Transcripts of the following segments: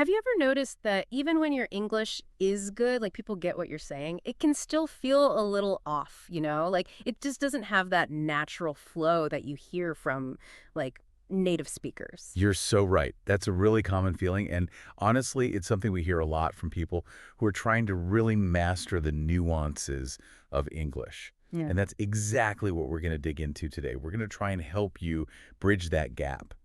Have you ever noticed that even when your English is good, like people get what you're saying, it can still feel a little off, you know? Like it just doesn't have that natural flow that you hear from like native speakers. You're so right. That's a really common feeling, and honestly, it's something we hear a lot from people who are trying to really master the nuances of English. Yeah. And that's exactly what we're going to dig into today. We're going to try and help you bridge that gap,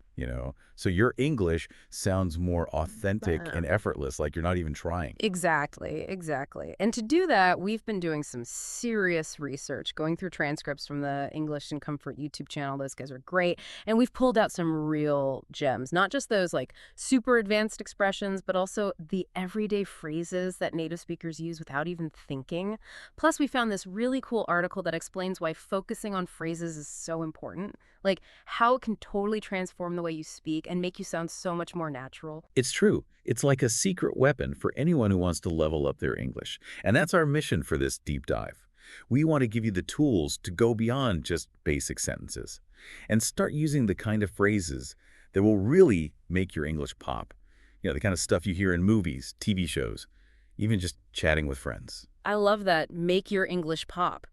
so your English sounds more authentic and effortless, like you're not even trying. Exactly, exactly. And to do that, we've been doing some serious research, going through transcripts from the English and Comfort YouTube channel. Those guys are great. And we've pulled out some real gems, not just those like super advanced expressions, but also the everyday phrases that native speakers use without even thinking. Plus, we found this really cool article that explains why focusing on phrases is so important, like how it can totally transform the way you speak and make you sound so much more natural. It's true. It's like a secret weapon for anyone who wants to level up their English. And that's our mission for this deep dive. We want to give you the tools to go beyond just basic sentences and start using the kind of phrases that will really make your English pop. The kind of stuff you hear in movies, TV shows, even just chatting with friends. I love that. Make your English pop.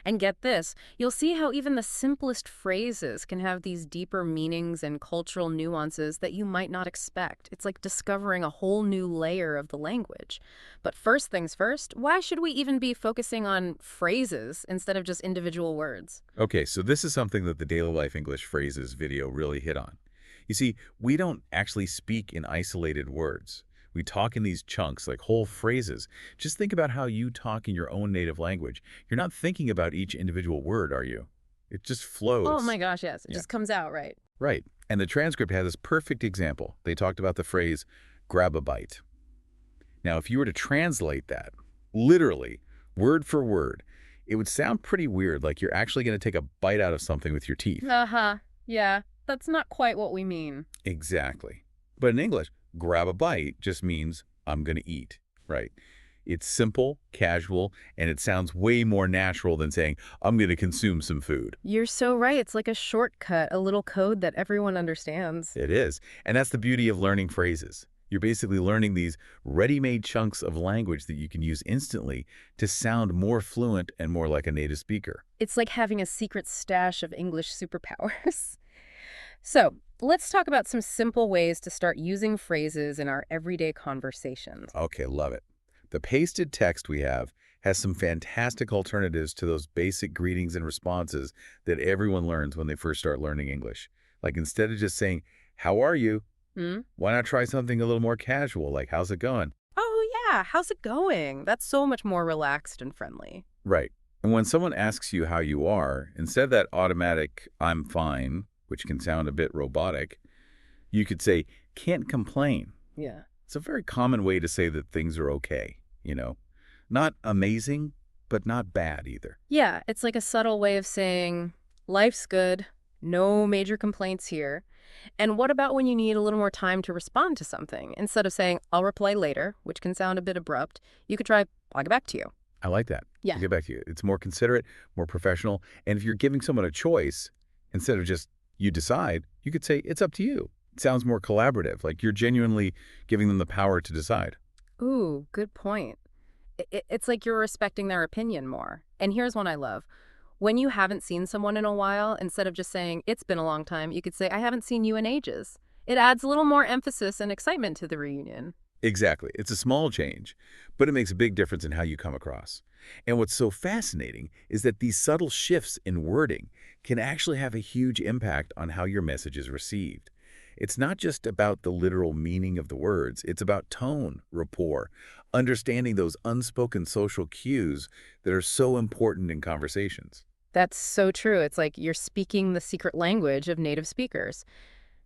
And get this, you'll see how even the simplest phrases can have these deeper meanings and cultural nuances that you might not expect. It's like discovering a whole new layer of the language. But first things first, why should we even be focusing on phrases instead of just individual words? Okay, so this is something that the Daily Life English Phrases video really hit on. You see, we don't actually speak in isolated words. We talk in these chunks, like whole phrases. Just think about how you talk in your own native language. You're not thinking about each individual word, are you? It just Oh my flows. gosh, yes. It Yeah, just comes out right. right. And the transcript has this perfect example. They talked about the phrase, grab a bite. Now, if you were to translate that, literally, word for word, it would sound pretty weird, like you're actually going to take a bite out of something with your teeth. Uh-huh. Yeah, that's not quite what we mean. Exactly. But in English, grab a bite just means I'm going to eat, right? It's simple, casual, and it sounds way more natural than saying I'm going to consume some food. You're so right. It's like a shortcut, a little code that everyone understands. It is. And that's the beauty of learning phrases. You're basically learning these ready-made chunks of language that you can use instantly to sound more fluent and more like a native speaker. It's like having a secret stash of English superpowers. So, let's talk about some simple ways to start using phrases in our everyday conversations. Okay, love it. The pasted text we have has some fantastic alternatives to those basic greetings and responses that everyone learns when they first start learning English. Like instead of just saying, how are you? Hmm? Why not try something a little more casual, like how's it going? Oh, yeah. How's it going? That's so much more relaxed and friendly. Right. And when someone asks you how you are, instead of that automatic, I'm fine, which can sound a bit robotic, you could say, can't complain. Yeah. It's a very common way to say that things are okay. Not amazing, but not bad either. Yeah, it's like a subtle way of saying, life's good, no major complaints here. And what about when you need a little more time to respond to something? Instead of saying, I'll reply later, which can sound a bit abrupt, you could try, I'll get back to you. I like that. Yeah. I'll get back to you. It's more considerate, more professional. And if you're giving someone a choice, instead of just you decide, you could say it's up to you. It sounds more collaborative, like you're genuinely giving them the power to decide. Ooh, good point. It's like you're respecting their opinion more. And here's one I love. When you haven't seen someone in a while, instead of just saying, it's been a long time, you could say, I haven't seen you in ages. It adds a little more emphasis and excitement to the reunion. Exactly. It's a small change, but it makes a big difference in how you come across. And what's so fascinating is that these subtle shifts in wording can actually have a huge impact on how your message is received. It's not just about the literal meaning of the words. It's about tone, rapport, understanding those unspoken social cues that are so important in conversations. That's so true. It's like you're speaking the secret language of native speakers.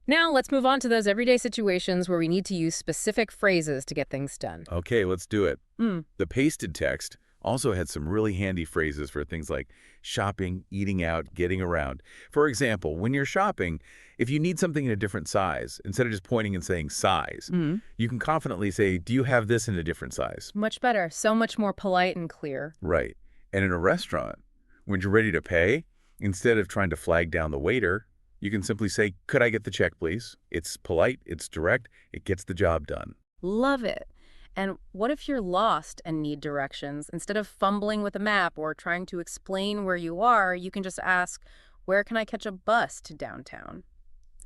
Now, let's move on to those everyday situations where we need to use specific phrases to get things done. Okay, let's do it. Mm. The pasted text also had some really handy phrases for things like shopping, eating out, getting around. For example, when you're shopping, if you need something in a different size, instead of just pointing and saying size, Mm. you can confidently say, do you have this in a different size? Much better. So much more polite and clear. Right. And in a restaurant, when you're ready to pay, instead of trying to flag down the waiter, you can simply say, could I get the check, please? It's polite, it's direct, it gets the job done. Love it. And what if you're lost and need directions? Instead of fumbling with a map or trying to explain where you are, you can just ask, where can I catch a bus to downtown?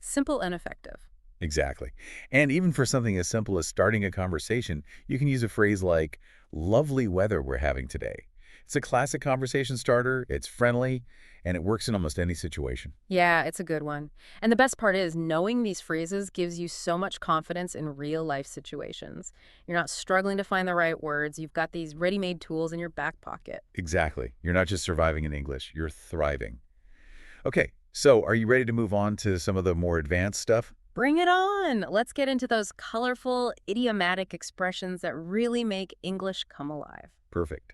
Simple and effective. Exactly. And even for something as simple as starting a conversation, you can use a phrase like, lovely weather we're having today. It's a classic conversation starter, it's friendly, and it works in almost any situation. Yeah, it's a good one. And the best part is knowing these phrases gives you so much confidence in real life situations. You're not struggling to find the right words. You've got these ready-made tools in your back pocket. Exactly. You're not just surviving in English, you're thriving. Okay, so are you ready to move on to some of the more advanced stuff? Bring it on. Let's get into those colorful, idiomatic expressions that really make English come alive. Perfect.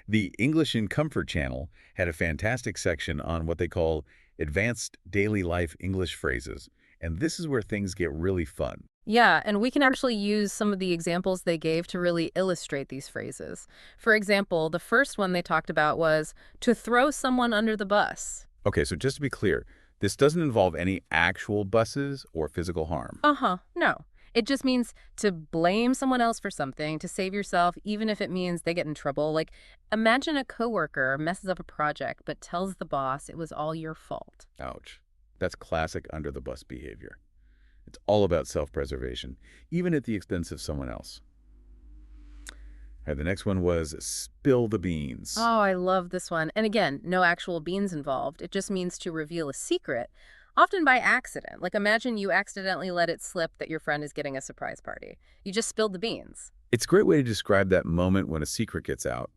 The English in Comfort channel had a fantastic section on what they call advanced daily life English phrases, and this is where things get really fun. Yeah, and we can actually use some of the examples they gave to really illustrate these phrases. For example, the first one they talked about was to throw someone under the bus. Okay, so just to be clear, this doesn't involve any actual buses or physical harm. Uh-huh, no. It just means to blame someone else for something, to save yourself, even if it means they get in trouble. Like, imagine a coworker messes up a project but tells the boss it was all your fault. Ouch. That's classic under the bus behavior. It's all about self-preservation, even at the expense of someone else. All right, the next one was spill the beans. Oh, I love this one. And again, no actual beans involved. It just means to reveal a secret, often by accident. Like imagine you accidentally let it slip that your friend is getting a surprise party. You just spilled the beans. It's a great way to describe that moment when a secret gets out,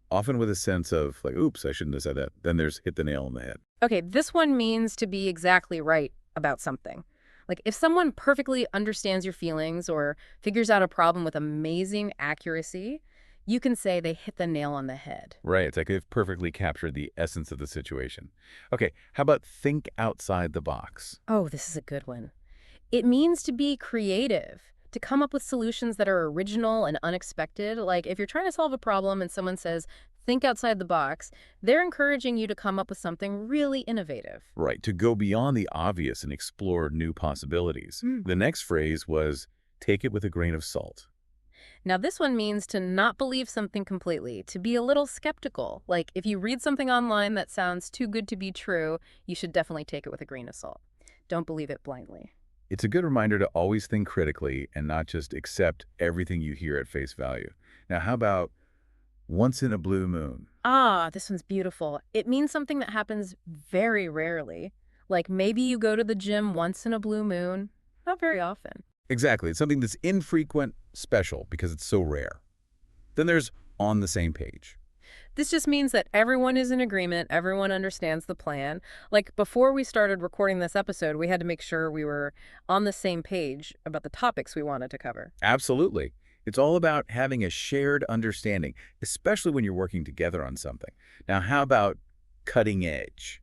often with a sense of like, oops, I shouldn't have said that. Then there's hit the nail on the head. Okay, this one means to be exactly right about something. Like if someone perfectly understands your feelings or figures out a problem with amazing accuracy, you can say they hit the nail on the head. Right, it's like they've perfectly captured the essence of the situation. Okay, how about think outside the box? Oh, this is a good one. It means to be creative, to come up with solutions that are original and unexpected. Like if you're trying to solve a problem and someone says, think outside the box, they're encouraging you to come up with something really innovative. Right, to go beyond the obvious and explore new possibilities. The next phrase was take it with a grain of salt. Now, this one means to not believe something completely, to be a little skeptical. Like, if you read something online that sounds too good to be true, you should definitely take it with a grain of salt. Don't believe it blindly. It's a good reminder to always think critically and not just accept everything you hear at face value. Now, how about once in a blue moon? Ah, this one's beautiful. It means something that happens very rarely. Like, maybe you go to the gym once in a blue moon. Not very often. Exactly, it's something that's infrequent, special, because it's so rare. Then there's on the same page. This just means that everyone is in agreement, everyone understands the plan. Like before we started recording this episode, we had to make sure we were on the same page about the topics we wanted to cover. Absolutely. It's all about having a shared understanding, especially when you're working together on something. Now, how about cutting edge?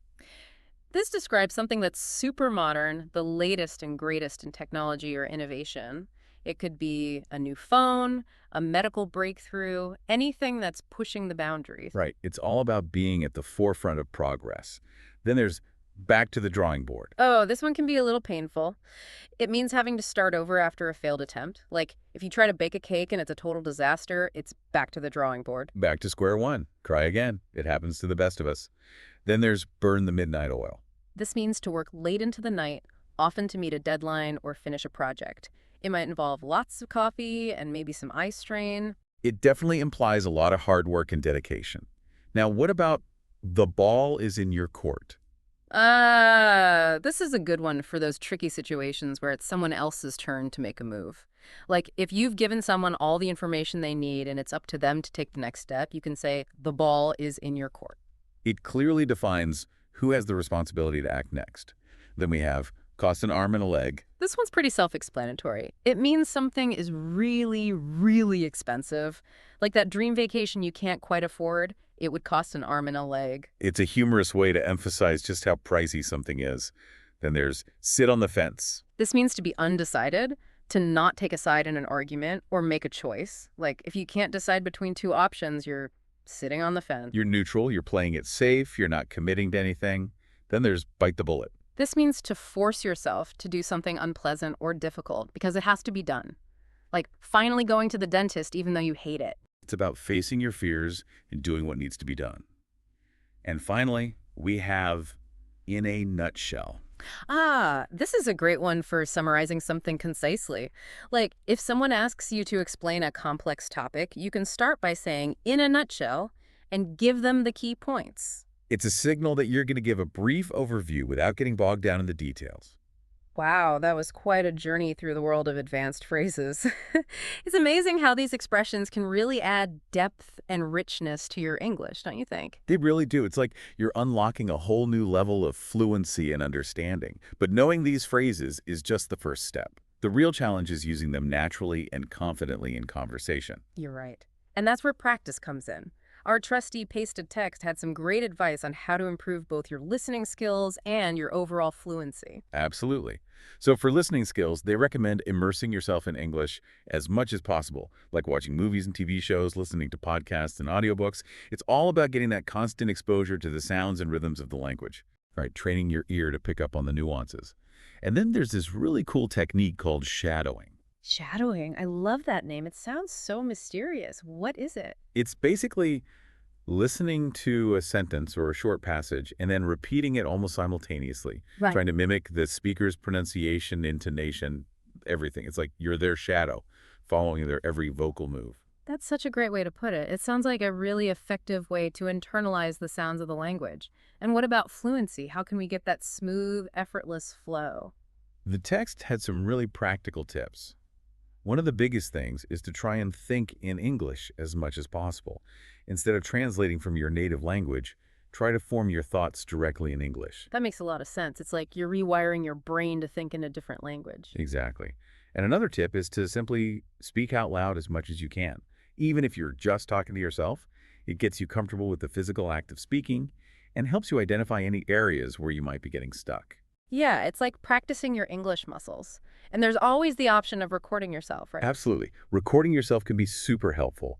This describes something that's super modern, the latest and greatest in technology or innovation. It could be a new phone, a medical breakthrough, anything that's pushing the boundaries. Right. It's all about being at the forefront of progress. Then there's back to the drawing board. Oh, this one can be a little painful. It means having to start over after a failed attempt. Like, if you try to bake a cake and it's a total disaster, it's back to the drawing board. Back to square one. Try again. It happens to the best of us. Then there's burn the midnight oil. This means to work late into the night, often to meet a deadline or finish a project. It might involve lots of coffee and maybe some eye strain. It definitely implies a lot of hard work and dedication. Now, what about the ball is in your court? This is a good one for those tricky situations where it's someone else's turn to make a move. Like, if you've given someone all the information they need and it's up to them to take the next step, you can say, the ball is in your court. It clearly defines who has the responsibility to act next. Then we have cost an arm and a leg. This one's pretty self-explanatory. It means something is really, really expensive. Like that dream vacation you can't quite afford, it would cost an arm and a leg. It's a humorous way to emphasize just how pricey something is. Then there's sit on the fence. This means to be undecided, to not take a side in an argument or make a choice. Like if you can't decide between two options, you're sitting on the fence. You're neutral, you're playing it safe, you're not committing to anything. Then there's bite the bullet. This means to force yourself to do something unpleasant or difficult because it has to be done. Like finally going to the dentist even though you hate it. It's about facing your fears and doing what needs to be done. And finally, we have in a nutshell. Ah, this is a great one for summarizing something concisely. Like, if someone asks you to explain a complex topic, you can start by saying, in a nutshell, and give them the key points. It's a signal that you're going to give a brief overview without getting bogged down in the details. Wow, that was quite a journey through the world of advanced phrases. It's amazing how these expressions can really add depth and richness to your English, don't you think? They really do. It's like you're unlocking a whole new level of fluency and understanding. But knowing these phrases is just the first step. The real challenge is using them naturally and confidently in conversation. You're right. And that's where practice comes in. Our trusty pasted text had some great advice on how to improve both your listening skills and your overall fluency. Absolutely. So for listening skills, they recommend immersing yourself in English as much as possible, like watching movies and TV shows, listening to podcasts and audiobooks. It's all about getting that constant exposure to the sounds and rhythms of the language, right? Training your ear to pick up on the nuances. And then there's this really cool technique called shadowing. Shadowing. I love that name. It sounds so mysterious. What is it? It's basically listening to a sentence or a short passage and then repeating it almost simultaneously, Right. trying to mimic the speaker's pronunciation, intonation, everything. It's like you're their shadow, following their every vocal move. That's such a great way to put it. It sounds like a really effective way to internalize the sounds of the language. And what about fluency? How can we get that smooth, effortless flow? The text had some really practical tips. One of the biggest things is to try and think in English as much as possible. Instead of translating from your native language, try to form your thoughts directly in English. That makes a lot of sense. It's like you're rewiring your brain to think in a different language. Exactly. And another tip is to simply speak out loud as much as you can. Even if you're just talking to yourself, it gets you comfortable with the physical act of speaking and helps you identify any areas where you might be getting stuck. Yeah, it's like practicing your English muscles. And there's always the option of recording yourself, right? Absolutely. Recording yourself can be super helpful.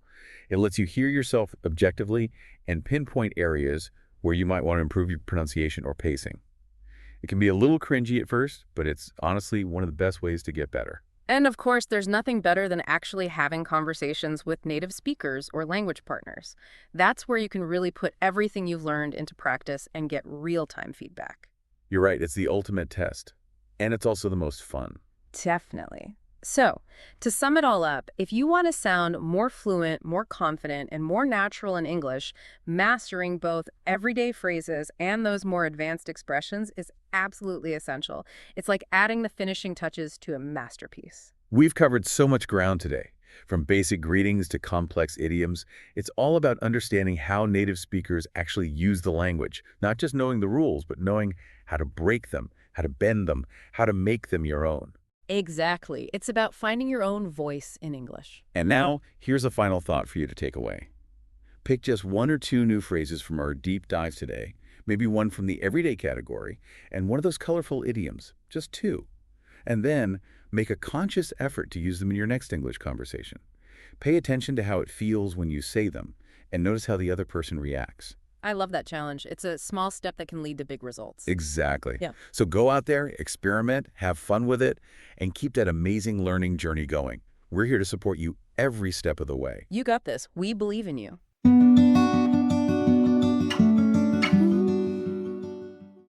It lets you hear yourself objectively and pinpoint areas where you might want to improve your pronunciation or pacing. It can be a little cringy at first, but it's honestly one of the best ways to get better. And of course, there's nothing better than actually having conversations with native speakers or language partners. That's where you can really put everything you've learned into practice and get real-time feedback. You're right, it's the ultimate test. And it's also the most fun. Definitely. So, to sum it all up, if you want to sound more fluent, more confident, and more natural in English, mastering both everyday phrases and those more advanced expressions is absolutely essential. It's like adding the finishing touches to a masterpiece. We've covered so much ground today. From basic greetings to complex idioms, it's all about understanding how native speakers actually use the language, not just knowing the rules, but knowing how to break them, how to bend them, how to make them your own. Exactly. It's about finding your own voice in English. And now, here's a final thought for you to take away. Pick just one or two new phrases from our deep dive today, maybe one from the everyday category, and one of those colorful idioms, just two. And then, make a conscious effort to use them in your next English conversation. Pay attention to how it feels when you say them, and notice how the other person reacts. I love that challenge. It's a small step that can lead to big results. Exactly. Yeah. So go out there, experiment, have fun with it, and keep that amazing learning journey going. We're here to support you every step of the way. You got this. We believe in you.